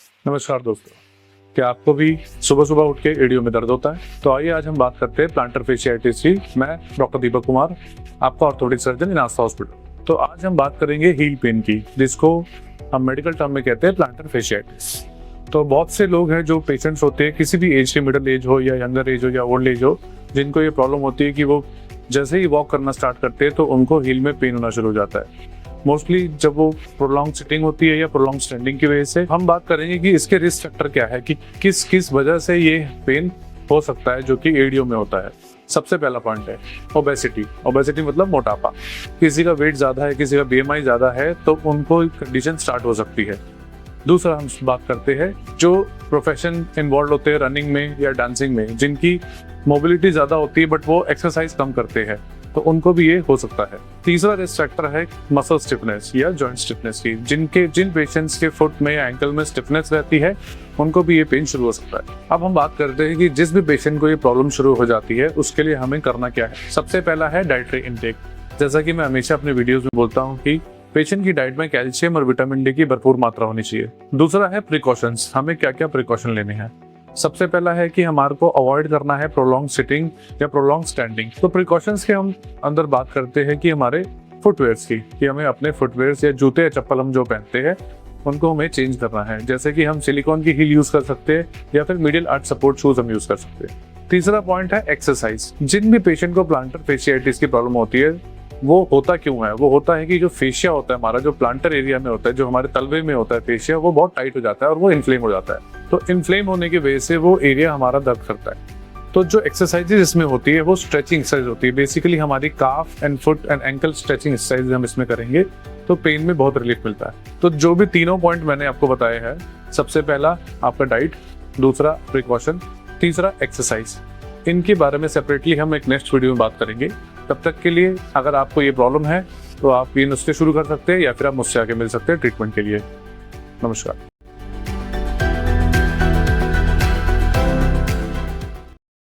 नमस्कार दोस्तों, क्या आपको भी सुबह सुबह उठ के एडियो में दर्द होता है? तो आइए आज हम बात करते हैं प्लांटर फेशियाइटिस की। मैं डॉक्टर दीपक कुमार, आपका ऑर्थोपेडिक सर्जन इन आस्था हॉस्पिटल। तो आज हम बात करेंगे हील पेन की, जिसको हम मेडिकल टर्म में कहते हैं प्लांटर फेशियाइटिस। तो बहुत से लोग हैं जो पेशेंट्स होते हैं, किसी भी एज के, मिडिल एज हो या यंगर एज हो या ओल्ड एज हो, जिनको ये प्रॉब्लम होती है कि वो जैसे ही वॉक करना स्टार्ट करते हैं तो उनको हील में पेन होना शुरू हो जाता है। मोस्टली जब वो प्रोलॉन्ग सिटिंग होती है या प्रोलॉन्ग स्टैंडिंग की वजह से। हम बात करेंगे कि इसके रिस्क फैक्टर क्या है, कि किस किस वजह से ये पेन हो सकता है जो कि एडियो में होता है। सबसे पहला पॉइंट है ओबेसिटी। ओबेसिटी मतलब मोटापा। किसी का वेट ज्यादा है, किसी का बीएमआई ज्यादा है, तो उनको कंडीशन स्टार्ट हो सकती है। दूसरा हम बात करते हैं जो प्रोफेशन इन्वॉल्व होते हैं रनिंग में या डांसिंग में, जिनकी मोबिलिटी ज्यादा होती है बट वो एक्सरसाइज कम करते हैं, तो उनको भी ये हो सकता है। तीसरा रिस्क फैक्टर है मसल स्टिफनेस या जॉइंट स्टिफनेस की। जिन पेशेंट्स के फुट में या एंकल में स्टिफनेस रहती है, उनको भी ये पेन शुरू हो सकता है। अब हम बात करते हैं कि जिस भी पेशेंट को ये प्रॉब्लम शुरू हो जाती है, उसके लिए हमें करना क्या है। सबसे पहला है डाइटरी इनटेक। जैसा कि मैं हमेशा अपने वीडियोस में बोलता हूँ कि पेशेंट की डाइट में कैल्शियम और विटामिन डी की भरपूर मात्रा होनी चाहिए। दूसरा है प्रिकॉशंस। हमें क्या क्या प्रिकॉशन लेने हैं। सबसे पहला है कि हमारे को अवॉइड करना है प्रोलॉन्ग सिटिंग या प्रोलॉन्ग स्टैंडिंग। तो प्रिकॉशंस के हम अंदर बात करते हैं कि हमारे फुटवेयर्स की, कि हमें अपने फुटवेयर्स या जूते या चप्पल हम जो पहनते हैं उनको हमें चेंज करना है। जैसे कि हम सिलिकॉन की हील यूज कर सकते हैं या फिर मीडियल आर्च सपोर्ट शूज हम यूज कर सकते हैं। तीसरा पॉइंट है एक्सरसाइज। जिन भी पेशेंट को प्लांटर फेशियाइटिस की प्रॉब्लम होती है, वो होता क्यों है? वो होता है कि जो फेशिया होता है हमारा, जो प्लांटर एरिया में होता है, जो हमारे तलवे में होता है फेशिया, वो बहुत टाइट हो जाता है और वो इन्फ्लेम हो जाता है। तो इन्फ्लेम होने की वजह से वो एरिया हमारा दर्द करता है। तो जो एक्सरसाइजेज इसमें होती है वो स्ट्रेचिंग एक्सरसाइज होती है। बेसिकली हमारी calf and foot and ankle stretching exercise हम इसमें करेंगे तो पेन में बहुत रिलीफ मिलता है। तो जो भी तीनों पॉइंट मैंने आपको बताए हैं, सबसे पहला आपका डाइट, दूसरा प्रिकॉशन, तीसरा एक्सरसाइज, इनके बारे में सेपरेटली हम एक नेक्स्ट वीडियो में बात करेंगे। तब तक के लिए अगर आपको ये प्रॉब्लम है तो आप ये नुस्खे शुरू कर सकते हैं या फिर आप मुझसे आके मिल सकते हैं ट्रीटमेंट के लिए। नमस्कार।